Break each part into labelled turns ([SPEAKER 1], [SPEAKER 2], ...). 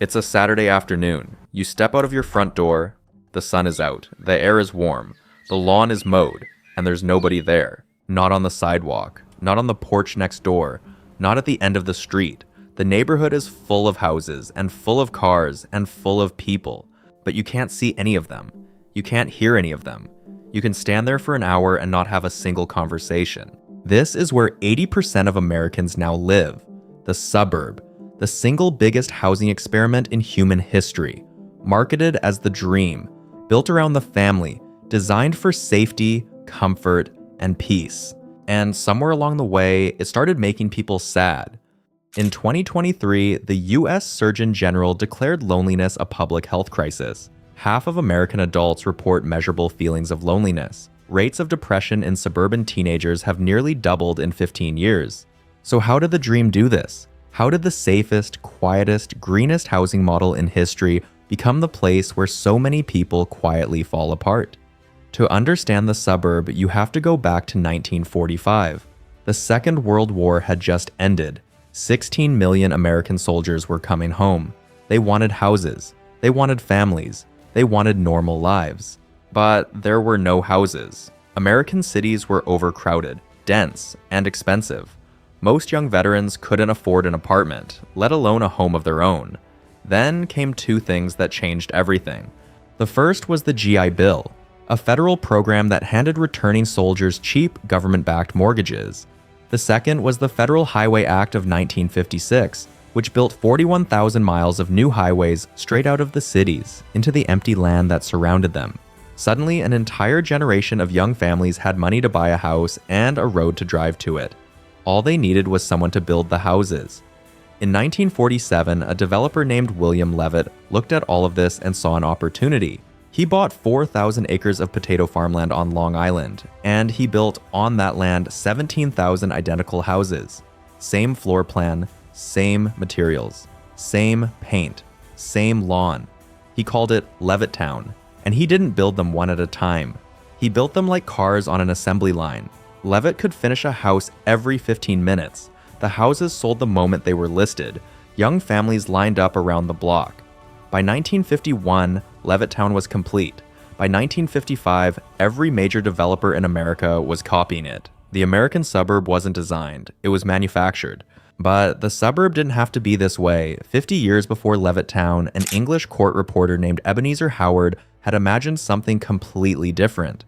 [SPEAKER 1] It's a Saturday afternoon. You step out of your front door, the sun is out, the air is warm, the lawn is mowed, and there's nobody there. Not on the sidewalk, not on the porch next door, not at the end of the street. The neighborhood is full of houses, and full of cars, and full of people, but you can't see any of them. You can't hear any of them. You can stand there for an hour and not have a single conversation. This is where 80% of Americans now live, the suburb, the single biggest housing experiment in human history, marketed as the dream, built around the family, designed for safety, comfort, and peace. And somewhere along the way, it started making people sad. In 2023, the US Surgeon General declared loneliness a public health crisis. Half of American adults report measurable feelings of loneliness. Rates of depression in suburban teenagers have nearly doubled in 15 years. So how did the dream do this? How did the safest, quietest, greenest housing model in history become the place where so many people quietly fall apart? To understand the suburb, you have to go back to 1945. The Second World War had just ended. 16 million American soldiers were coming home. They wanted houses. They wanted families. They wanted normal lives. But there were no houses. American cities were overcrowded, dense, and expensive. Most young veterans couldn't afford an apartment, let alone a home of their own. Then came two things that changed everything. The first was the GI Bill, a federal program that handed returning soldiers cheap government-backed mortgages. The second was the Federal Highway Act of 1956, which built 41,000 miles of new highways straight out of the cities into the empty land that surrounded them. Suddenly, an entire generation of young families had money to buy a house and a road to drive to it. All they needed was someone to build the houses. In 1947, a developer named William Levitt looked at all of this and saw an opportunity. He bought 4,000 acres of potato farmland on Long Island, and he built on that land 17,000 identical houses. Same floor plan, same materials, same paint, same lawn. He called it Levittown, and he didn't build them one at a time. He built them like cars on an assembly line. Levitt could finish a house every 15 minutes. The houses sold the moment they were listed. Young families lined up around the block. By 1951, Levittown was complete. By 1955, every major developer in America was copying it. The American suburb wasn't designed, it was manufactured. But the suburb didn't have to be this way. 50 years before Levittown, an English court reporter named Ebenezer Howard had imagined something completely different.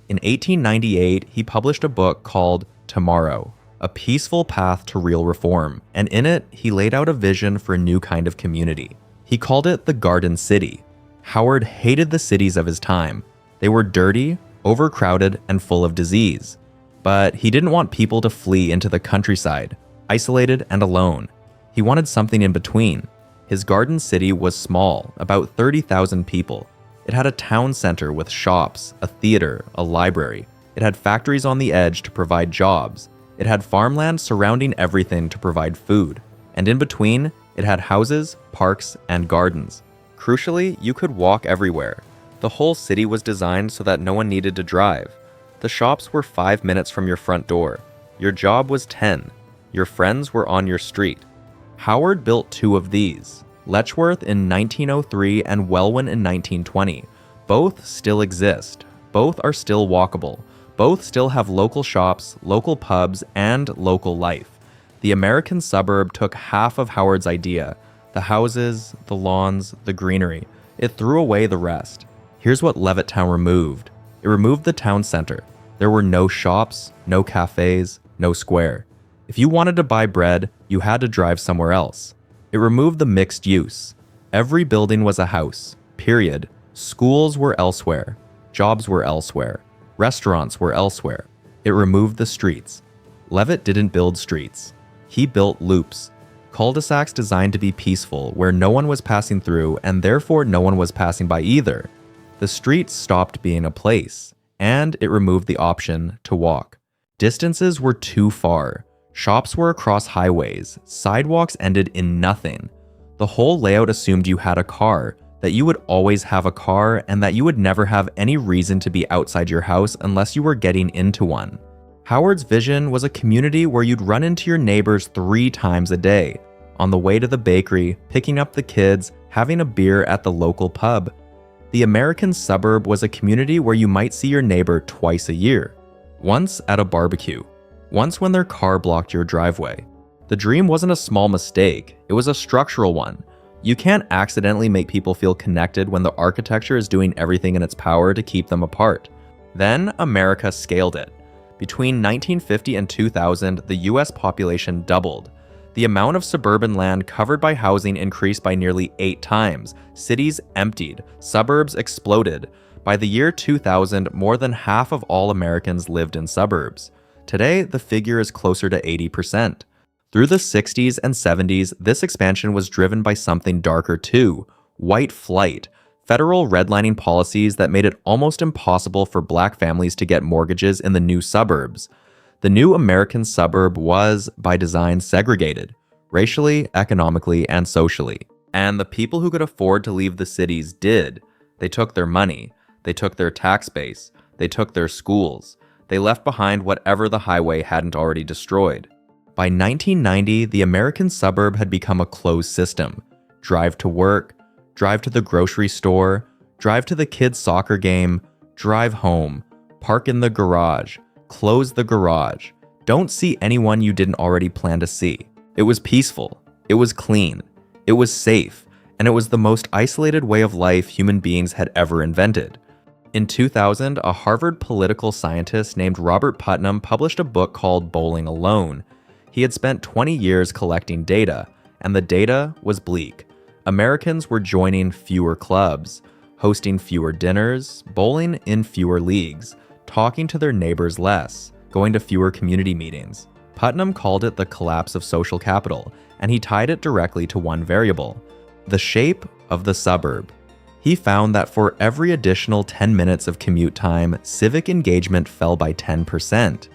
[SPEAKER 1] In 1898, he published a book called Tomorrow, A Peaceful Path to Real Reform, and in it, he laid out a vision for a new kind of community. He called it the Garden City. Howard hated the cities of his time. They were dirty, overcrowded, and full of disease. But he didn't want people to flee into the countryside, isolated and alone. He wanted something in between. His Garden City was small, about 30,000 people. It had a town center with shops, a theater, a library. It had factories on the edge to provide jobs. It had farmland surrounding everything to provide food. And in between, it had houses, parks, and gardens. Crucially, you could walk everywhere. The whole city was designed so that no one needed to drive. The shops were 5 minutes from your front door. Your job was 10. Your friends were on your street. Howard built two of these, Letchworth in 1903 and Welwyn in 1920. Both still exist. Both are still walkable. Both still have local shops, local pubs, and local life. The American suburb took half of Howard's idea, the houses, the lawns, the greenery. It threw away the rest. Here's what Levittown removed. It removed the town center. There were no shops, no cafes, no square. If you wanted to buy bread, you had to drive somewhere else. It removed the mixed use. Every building was a house, period. Schools were elsewhere. Jobs were elsewhere. Restaurants were elsewhere. It removed the streets. Levitt didn't build streets. He built loops. Cul-de-sacs designed to be peaceful, where no one was passing through and therefore no one was passing by either. The streets stopped being a place, and it removed the option to walk. Distances were too far. Shops were across highways. Sidewalks ended in nothing. The whole layout assumed you had a car, that you would always have a car, and that you would never have any reason to be outside your house unless you were getting into one. Howard's vision was a community where you'd run into your neighbors 3 times a day, on the way to the bakery, picking up the kids, having a beer at the local pub. The American suburb was a community where you might see your neighbor twice a year. Once at a barbecue, once when their car blocked your driveway. The dream wasn't a small mistake, it was a structural one. You can't accidentally make people feel connected when the architecture is doing everything in its power to keep them apart. Then America scaled it. Between 1950 and 2000, the US population doubled. The amount of suburban land covered by housing increased by nearly 8 times. Cities emptied, suburbs exploded. By the year 2000, more than half of all Americans lived in suburbs. Today, the figure is closer to 80%. Through the 60s and 70s, this expansion was driven by something darker too: white flight, federal redlining policies that made it almost impossible for Black families to get mortgages in the new suburbs. The new American suburb was, by design, segregated, racially, economically, and socially. And the people who could afford to leave the cities did. They took their money, they took their tax base, they took their schools. They left behind whatever the highway hadn't already destroyed. By 1990, the American suburb had become a closed system. Drive to work, drive to the grocery store, drive to the kids' soccer game, drive home, park in the garage, close the garage. Don't see anyone you didn't already plan to see. It was peaceful, it was clean, it was safe, and it was the most isolated way of life human beings had ever invented. In 2000, a Harvard political scientist named Robert Putnam published a book called Bowling Alone. He had spent 20 years collecting data, and the data was bleak. Americans were joining fewer clubs, hosting fewer dinners, bowling in fewer leagues, talking to their neighbors less, going to fewer community meetings. Putnam called it the collapse of social capital, and he tied it directly to one variable: the shape of the suburb. He found that for every additional 10 minutes of commute time, civic engagement fell by 10%.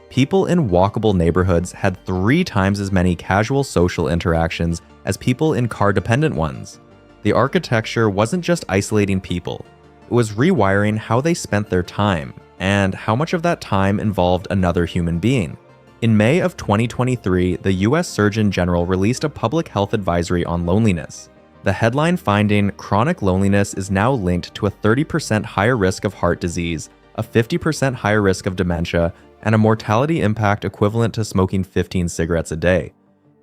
[SPEAKER 1] People in walkable neighborhoods had 3 times as many casual social interactions as people in car-dependent ones. The architecture wasn't just isolating people, it was rewiring how they spent their time, and how much of that time involved another human being. In May of 2023, the US Surgeon General released a public health advisory on loneliness. The headline finding, chronic loneliness is now linked to a 30% higher risk of heart disease, a 50% higher risk of dementia, and a mortality impact equivalent to smoking 15 cigarettes a day.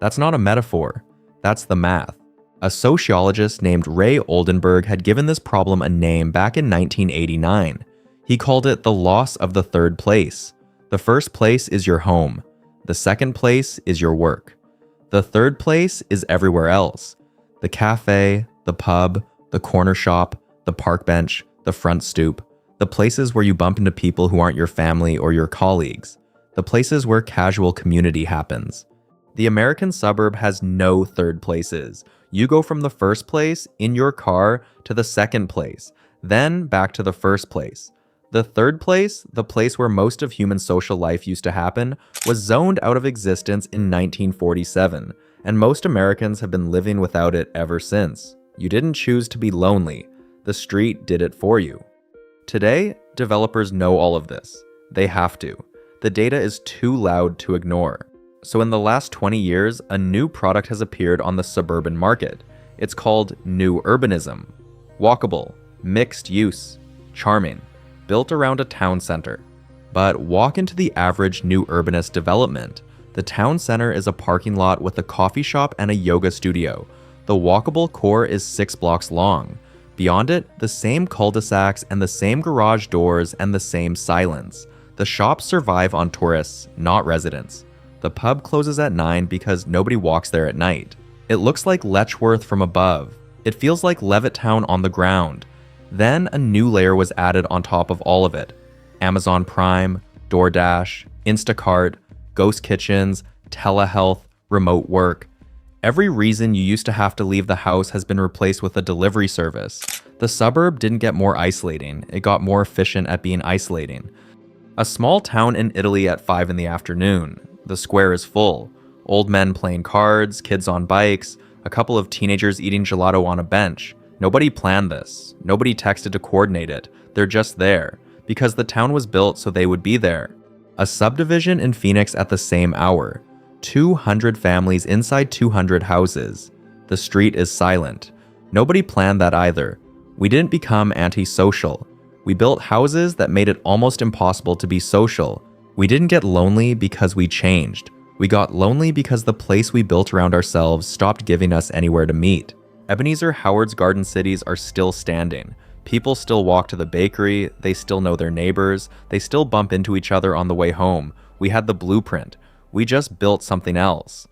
[SPEAKER 1] That's not a metaphor, that's the math. A sociologist named Ray Oldenburg had given this problem a name back in 1989. He called it the loss of the third place. The first place is your home. The second place is your work. The third place is everywhere else. The cafe, the pub, the corner shop, the park bench, the front stoop, the places where you bump into people who aren't your family or your colleagues, the places where casual community happens. The American suburb has no third places. You go from the first place in your car to the second place, then back to the first place. The third place, the place where most of human social life used to happen, was zoned out of existence in 1947. And most Americans have been living without it ever since. You didn't choose to be lonely. The street did it for you. Today, developers know all of this. They have to. The data is too loud to ignore. So in the last 20 years, a new product has appeared on the suburban market. It's called new urbanism. Walkable, mixed use, charming, built around a town center. But walk into the average new urbanist development. The town center is a parking lot with a coffee shop and a yoga studio. The walkable core is 6 blocks long. Beyond it, the same cul-de-sacs and the same garage doors and the same silence. The shops survive on tourists, not residents. The pub closes at 9 because nobody walks there at night. It looks like Letchworth from above. It feels like Levittown on the ground. Then a new layer was added on top of all of it. Amazon Prime, DoorDash, Instacart, ghost kitchens, telehealth, remote work. Every reason you used to have to leave the house has been replaced with a delivery service. The suburb didn't get more isolating, it got more efficient at being isolating. A small town in Italy at 5 in the afternoon. The square is full. Old men playing cards, kids on bikes, a couple of teenagers eating gelato on a bench. Nobody planned this. Nobody texted to coordinate it. They're just there, because the town was built so they would be there. A subdivision in Phoenix at the same hour. 200 families inside 200 houses. The street is silent. Nobody planned that either. We didn't become antisocial. We built houses that made it almost impossible to be social. We didn't get lonely because we changed. We got lonely because the place we built around ourselves stopped giving us anywhere to meet. Ebenezer Howard's garden cities are still standing. People still walk to the bakery, they still know their neighbors, they still bump into each other on the way home. We had the blueprint. We just built something else.